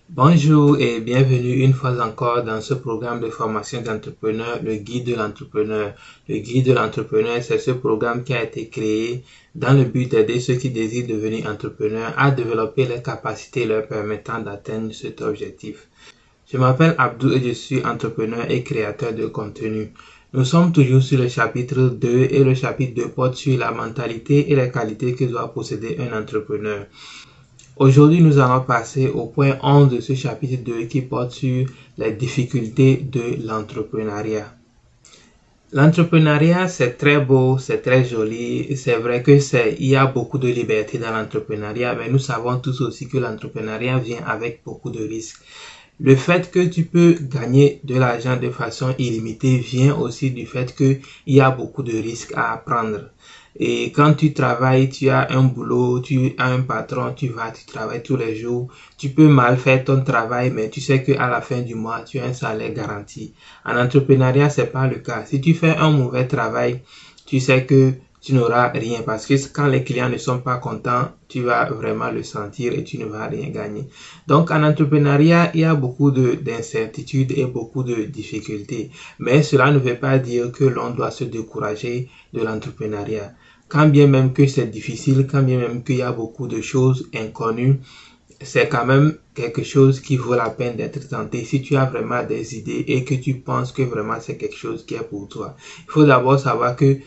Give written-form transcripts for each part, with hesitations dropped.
Bonjour et bienvenue une fois encore dans ce programme de formation d'entrepreneur, le guide de l'entrepreneur. Le guide de l'entrepreneur, c'est ce programme qui a été créé dans le but d'aider ceux qui désirent devenir entrepreneurs à développer les capacités leur permettant d'atteindre cet objectif. Je m'appelle Abdou et je suis entrepreneur et créateur de contenu. Nous sommes toujours sur le chapitre 2 et le chapitre 2 porte sur la mentalité et les qualités que doit posséder un entrepreneur. Aujourd'hui, nous allons passer au point 11 de ce chapitre 2 qui porte sur les difficultés de l'entrepreneuriat. L'entrepreneuriat, c'est très beau, c'est très joli. C'est vrai que il y a beaucoup de liberté dans l'entrepreneuriat, mais nous savons tous aussi que l'entrepreneuriat vient avec beaucoup de risques. Le fait que tu peux gagner de l'argent de façon illimitée vient aussi du fait qu'il y a beaucoup de risques à prendre. Et quand tu travailles, tu as un boulot, tu as un patron, tu travailles tous les jours. Tu peux mal faire ton travail, mais tu sais qu'à la fin du mois, tu as un salaire garanti. En entrepreneuriat, c'est pas le cas. Si tu fais un mauvais travail, tu sais que tu n'auras rien parce que quand les clients ne sont pas contents, tu vas vraiment le sentir et tu ne vas rien gagner. Donc en entrepreneuriat, il y a beaucoup d'incertitudes et beaucoup de difficultés. Mais cela ne veut pas dire que l'on doit se décourager de l'entrepreneuriat. Quand bien même que c'est difficile, quand bien même qu'il y a beaucoup de choses inconnues, c'est quand même quelque chose qui vaut la peine d'être tenté si tu as vraiment des idées et que tu penses que vraiment c'est quelque chose qui est pour toi. Il faut d'abord savoir que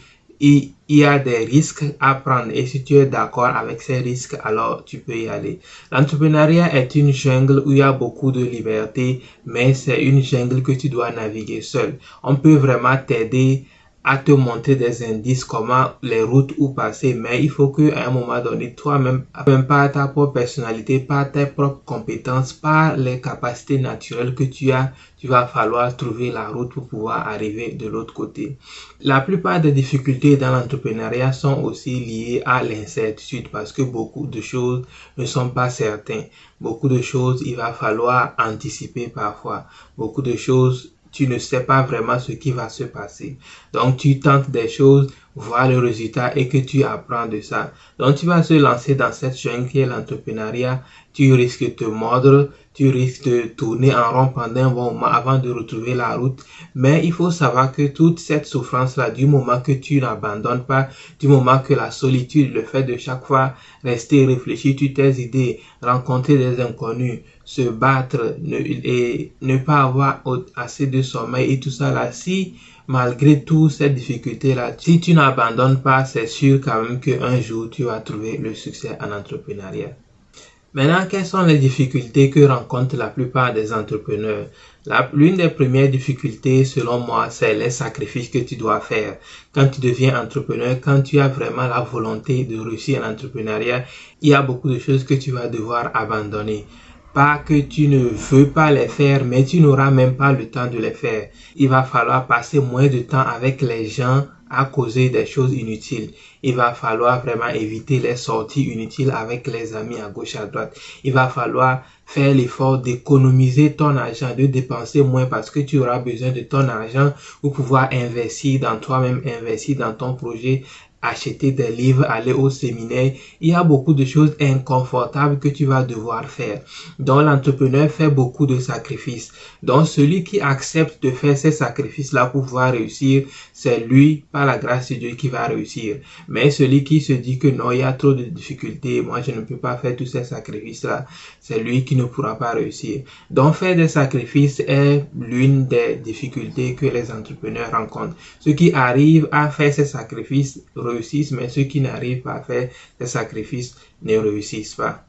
il y a des risques à prendre et si tu es d'accord avec ces risques, alors tu peux y aller. L'entrepreneuriat est une jungle où il y a beaucoup de liberté, mais c'est une jungle que tu dois naviguer seul. On peut vraiment t'aider à te montrer des indices, comment les routes où passer, mais il faut qu'à un moment donné, toi-même, même par ta propre personnalité, par tes propres compétences, par les capacités naturelles que tu as, tu vas falloir trouver la route pour pouvoir arriver de l'autre côté. La plupart des difficultés dans l'entrepreneuriat sont aussi liées à l'incertitude parce que beaucoup de choses ne sont pas certaines. Beaucoup de choses, il va falloir anticiper parfois. Beaucoup de choses, tu ne sais pas vraiment ce qui va se passer. Donc, tu tentes des choses, vois le résultat et que tu apprends de ça. Donc, tu vas se lancer dans cette jungle qui est l'entrepreneuriat. Tu risques de te mordre, tu risques de tourner en rond pendant un bon moment avant de retrouver la route. Mais il faut savoir que toute cette souffrance-là, du moment que tu n'abandonnes pas, du moment que la solitude, le fait de chaque fois rester réfléchir sur tes idées, rencontrer des inconnus, se battre et ne pas avoir assez de sommeil et tout ça là, si malgré toutes ces difficultés là, si tu n'abandonnes pas, c'est sûr quand même qu'un jour tu vas trouver le succès en entrepreneuriat. Maintenant, quelles sont les difficultés que rencontrent la plupart des entrepreneurs? L'une des premières difficultés, selon moi, c'est les sacrifices que tu dois faire. Quand tu deviens entrepreneur, quand tu as vraiment la volonté de réussir en entrepreneuriat, il y a beaucoup de choses que tu vas devoir abandonner. Pas que tu ne veux pas les faire, mais tu n'auras même pas le temps de les faire. Il va falloir passer moins de temps avec les gens à causer des choses inutiles. Il va falloir vraiment éviter les sorties inutiles avec les amis à gauche à droite. Il va falloir faire l'effort d'économiser ton argent, de dépenser moins parce que tu auras besoin de ton argent pour pouvoir investir dans toi-même, investir dans ton projet, acheter des livres, aller au séminaire. Il y a beaucoup de choses inconfortables que tu vas devoir faire. Donc l'entrepreneur fait beaucoup de sacrifices. Donc celui qui accepte de faire ces sacrifices-là pour pouvoir réussir, c'est lui, par la grâce de Dieu, qui va réussir. Mais celui qui se dit que non, il y a trop de difficultés, moi je ne peux pas faire tous ces sacrifices-là, c'est lui qui ne pourra pas réussir. Donc faire des sacrifices est l'une des difficultés que les entrepreneurs rencontrent. Ceux qui arrivent à faire ces sacrifices réussissent, mais ceux qui n'arrivent pas à faire ces sacrifices ne réussissent pas.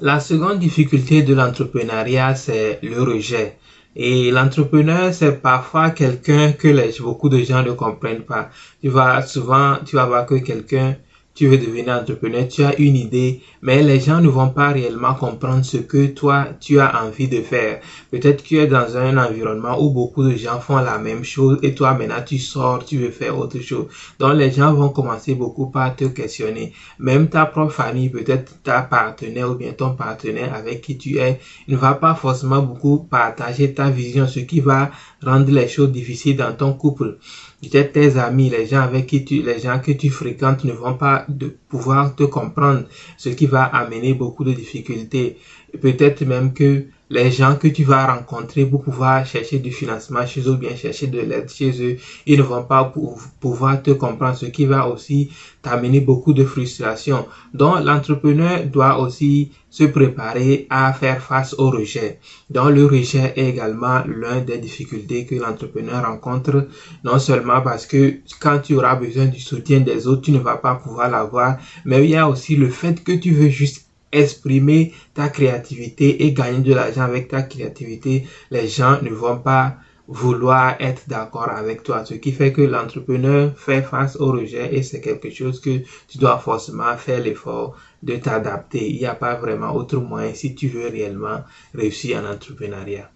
La seconde difficulté de l'entrepreneuriat, c'est le rejet. Et l'entrepreneur, c'est parfois quelqu'un que beaucoup de gens ne comprennent pas. Tu vas voir que tu veux devenir entrepreneur, tu as une idée, mais les gens ne vont pas réellement comprendre ce que toi, tu as envie de faire. Peut-être que tu es dans un environnement où beaucoup de gens font la même chose et toi, maintenant, tu sors, tu veux faire autre chose. Donc, les gens vont commencer beaucoup par te questionner. Même ta propre famille, peut-être ta partenaire ou bien ton partenaire avec qui tu es, ne va pas forcément beaucoup partager ta vision, ce qui va rendre les choses difficiles dans ton couple. peut-être tes amis, les gens que tu fréquentes ne vont pas pouvoir te comprendre, ce qui va amener beaucoup de difficultés. Peut-être même que les gens que tu vas rencontrer pour pouvoir chercher du financement chez eux ou bien chercher de l'aide chez eux, ils ne vont pas pouvoir te comprendre, ce qui va aussi t'amener beaucoup de frustration. Donc, l'entrepreneur doit aussi se préparer à faire face au rejet. Donc, le rejet est également l'une des difficultés que l'entrepreneur rencontre, non seulement parce que quand tu auras besoin du soutien des autres, tu ne vas pas pouvoir l'avoir, mais il y a aussi le fait que tu veux juste exprimer ta créativité et gagner de l'argent avec ta créativité. Les gens ne vont pas vouloir être d'accord avec toi, ce qui fait que l'entrepreneur fait face au rejet et c'est quelque chose que tu dois forcément faire l'effort de t'adapter. Il n'y a pas vraiment autre moyen si tu veux réellement réussir en entrepreneuriat.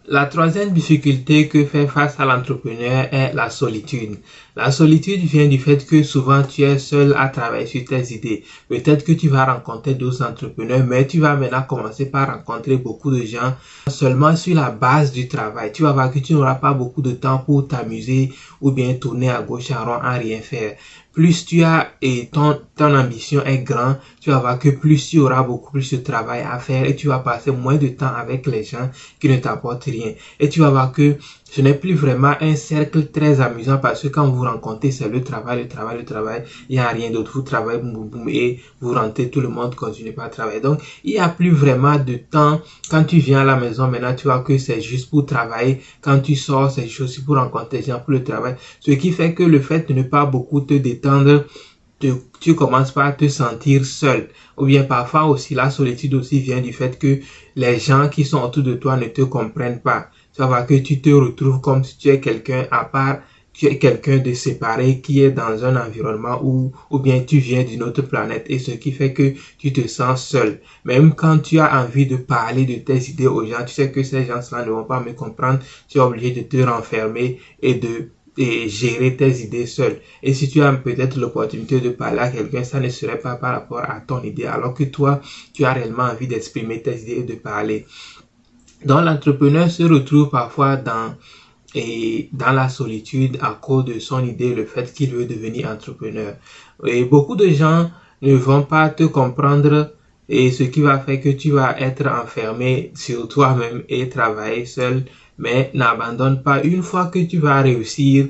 La troisième difficulté que fait face à l'entrepreneur est la solitude. La solitude vient du fait que souvent tu es seul à travailler sur tes idées. Peut-être que tu vas rencontrer d'autres entrepreneurs, mais tu vas maintenant commencer par rencontrer beaucoup de gens seulement sur la base du travail. Tu vas voir que tu n'auras pas beaucoup de temps pour t'amuser ou bien tourner à gauche à droite à rien faire. Plus tu as et ton ambition est grande, tu vas voir que plus tu auras beaucoup plus de travail à faire et tu vas passer moins de temps avec les gens qui ne t'apportent rien. Et tu vas voir que ce n'est plus vraiment un cercle très amusant parce que quand vous rencontrez, c'est le travail, il n'y a rien d'autre. Vous travaillez, boum, boum, et vous rentrez, tout le monde continue pas à travailler. Donc, il n'y a plus vraiment de temps. Quand tu viens à la maison, maintenant, tu vois que c'est juste pour travailler. Quand tu sors, c'est juste aussi pour rencontrer des gens pour le travail. Ce qui fait que le fait de ne pas beaucoup te détendre, tu commences par te sentir seul. Ou bien parfois aussi, la solitude aussi vient du fait que les gens qui sont autour de toi ne te comprennent pas. Tu vas voir que tu te retrouves comme si tu es quelqu'un à part, tu es quelqu'un de séparé qui est dans un environnement ou bien tu viens d'une autre planète et ce qui fait que tu te sens seul. Même quand tu as envie de parler de tes idées aux gens, tu sais que ces gens-là ne vont pas me comprendre, tu es obligé de te renfermer et gérer tes idées seul. Et si tu as peut-être l'opportunité de parler à quelqu'un, ça ne serait pas par rapport à ton idée, alors que toi, tu as réellement envie d'exprimer tes idées et de parler. Donc, l'entrepreneur se retrouve parfois dans la solitude à cause de son idée, le fait qu'il veut devenir entrepreneur. Et beaucoup de gens ne vont pas te comprendre et ce qui va faire que tu vas être enfermé sur toi-même et travailler seul, mais n'abandonne pas. Une fois que tu vas réussir,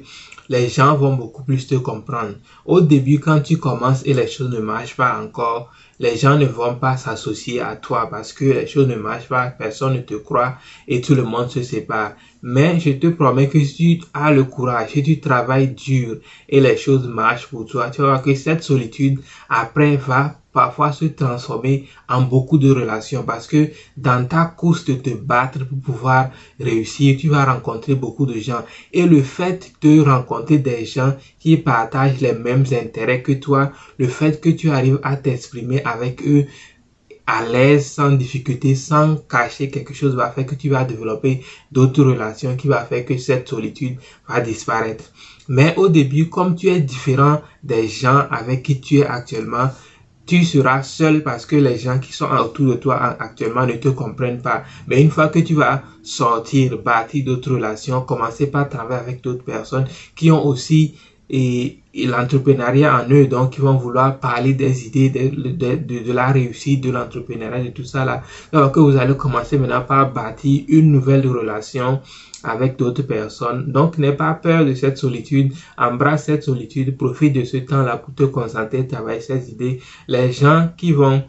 les gens vont beaucoup plus te comprendre. Au début, quand tu commences et les choses ne marchent pas encore, les gens ne vont pas s'associer à toi parce que les choses ne marchent pas, personne ne te croit et tout le monde se sépare. Mais je te promets que si tu as le courage, si tu travailles dur et les choses marchent pour toi, tu vas voir que cette solitude après va parfois se transformer en beaucoup de relations parce que dans ta course de te battre pour pouvoir réussir, tu vas rencontrer beaucoup de gens et le fait de rencontrer des gens qui partagent les mêmes intérêts que toi, le fait que tu arrives à t'exprimer avec eux à l'aise, sans difficulté, sans cacher quelque chose va faire que tu vas développer d'autres relations qui va faire que cette solitude va disparaître. Mais au début, comme tu es différent des gens avec qui tu es actuellement, tu seras seul parce que les gens qui sont autour de toi actuellement ne te comprennent pas. Mais une fois que tu vas sortir, bâtir d'autres relations, commencer par travailler avec d'autres personnes qui ont aussi l'entrepreneuriat en eux, donc ils vont vouloir parler des idées, de la réussite de l'entrepreneuriat, de tout ça là. Donc que vous allez commencer maintenant par bâtir une nouvelle relation avec d'autres personnes. Donc n'aie pas peur de cette solitude, embrasse cette solitude, profite de ce temps-là pour te concentrer, travailler ces idées. Les gens qui vont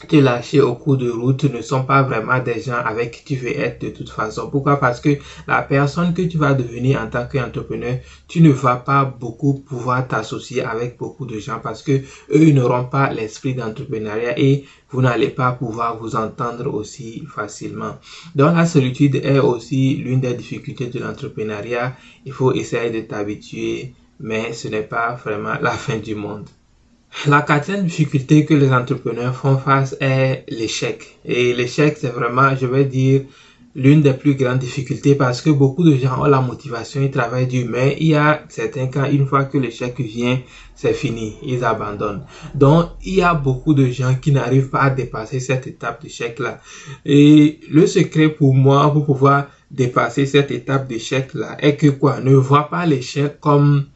te lâcher au cours de route ne sont pas vraiment des gens avec qui tu veux être de toute façon. Pourquoi? Parce que la personne que tu vas devenir en tant qu'entrepreneur, tu ne vas pas beaucoup pouvoir t'associer avec beaucoup de gens parce que eux n'auront pas l'esprit d'entrepreneuriat et vous n'allez pas pouvoir vous entendre aussi facilement. Donc la solitude est aussi l'une des difficultés de l'entrepreneuriat. Il faut essayer de t'habituer, mais ce n'est pas vraiment la fin du monde. La quatrième difficulté que les entrepreneurs font face est l'échec. Et l'échec, c'est vraiment, je vais dire, l'une des plus grandes difficultés parce que beaucoup de gens ont la motivation, ils travaillent dur, mais il y a certains cas, une fois que l'échec vient, c'est fini, ils abandonnent. Donc, il y a beaucoup de gens qui n'arrivent pas à dépasser cette étape d'échec-là. Et le secret pour moi, pour pouvoir dépasser cette étape d'échec-là est que quoi? Ne vois pas l'échec comme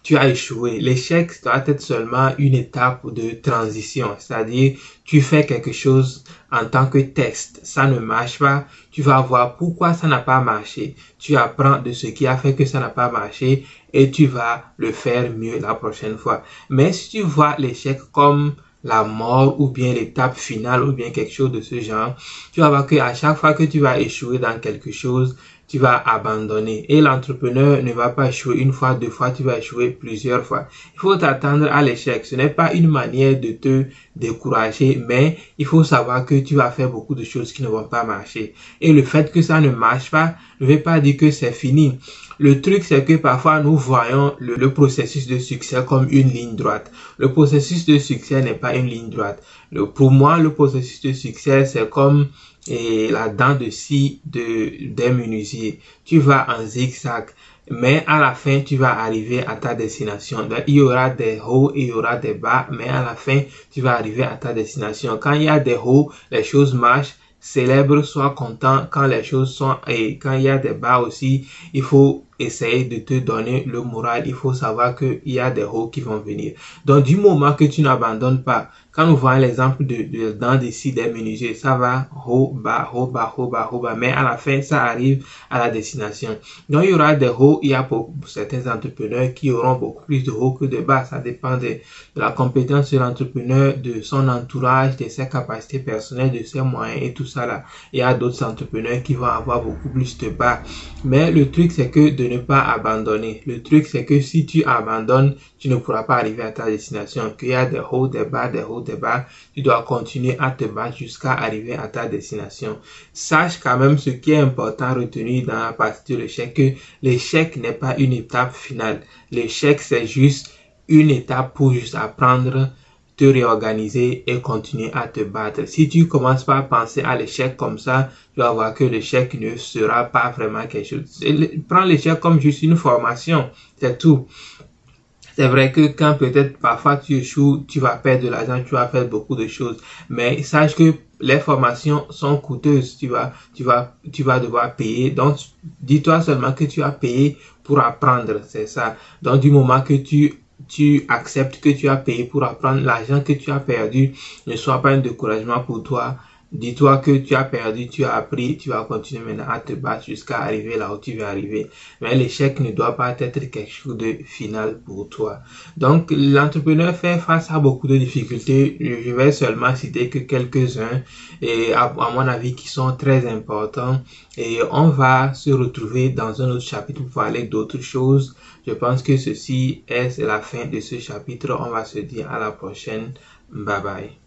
tu as échoué. L'échec doit être seulement une étape de transition, c'est-à-dire tu fais quelque chose en tant que test, ça ne marche pas, tu vas voir pourquoi ça n'a pas marché, tu apprends de ce qui a fait que ça n'a pas marché et tu vas le faire mieux la prochaine fois. Mais si tu vois l'échec comme la mort ou bien l'étape finale ou bien quelque chose de ce genre, tu vas voir qu'à chaque fois que tu vas échouer dans quelque chose, tu vas abandonner. Et l'entrepreneur ne va pas échouer une fois, deux fois, tu vas échouer plusieurs fois. Il faut t'attendre à l'échec. Ce n'est pas une manière de te décourager, mais il faut savoir que tu vas faire beaucoup de choses qui ne vont pas marcher. Et le fait que ça ne marche pas ne veut pas dire que c'est fini. Le truc, c'est que parfois, nous voyons le processus de succès comme une ligne droite. Le processus de succès n'est pas une ligne droite. Pour moi, le processus de succès, c'est comme la dent de scie des menuisiers. Tu vas en zigzag, mais à la fin, tu vas arriver à ta destination. Donc, il y aura des hauts et il y aura des bas, mais à la fin, tu vas arriver à ta destination. Quand il y a des hauts, les choses marchent. Célèbre, sois content quand les choses sont, et quand il y a des bas aussi, il faut essayer de te donner le moral. Il faut savoir qu'il y a des hauts qui vont venir. Donc, du moment que tu n'abandonnes pas, quand nous voyons l'exemple dans des sites des menuisiers, ça va haut, bas, haut, bas, haut, bas, haut, bas, mais à la fin, ça arrive à la destination. Donc, il y aura des hauts, il y a pour certains entrepreneurs qui auront beaucoup plus de hauts que de bas. Ça dépend de la compétence de l'entrepreneur, de son entourage, de ses capacités personnelles, de ses moyens et tout ça là. Il y a d'autres entrepreneurs qui vont avoir beaucoup plus de bas. Mais le truc, c'est que de ne pas abandonner. Le truc, c'est que si tu abandonnes, tu ne pourras pas arriver à ta destination. Qu'il y a des hauts, des bas, des hauts, des bas. Tu dois continuer à te battre jusqu'à arriver à ta destination. Sache quand même ce qui est important à retenir dans la partie de l'échec, que l'échec n'est pas une étape finale. L'échec, c'est juste une étape pour juste apprendre, te réorganiser et continuer à te battre. Si tu commences par penser à l'échec comme ça, tu vas voir que l'échec ne sera pas vraiment quelque chose. Prends l'échec comme juste une formation, c'est tout. C'est vrai que quand peut-être parfois tu échoues, tu vas perdre de l'argent, tu vas faire beaucoup de choses. Mais sache que les formations sont coûteuses, tu vas devoir payer. Donc, dis-toi seulement que tu as payé pour apprendre, c'est ça. Donc, du moment que tu acceptes que tu as payé pour apprendre, l'argent que tu as perdu ne soit pas un découragement pour toi. Dis-toi que tu as perdu, tu as appris, tu vas continuer maintenant à te battre jusqu'à arriver là où tu veux arriver. Mais l'échec ne doit pas être quelque chose de final pour toi. Donc, l'entrepreneur fait face à beaucoup de difficultés. Je vais seulement citer que quelques-uns, et à mon avis, qui sont très importants. Et on va se retrouver dans un autre chapitre pour parler d'autres choses. Je pense que ceci est la fin de ce chapitre. On va se dire à la prochaine. Bye bye.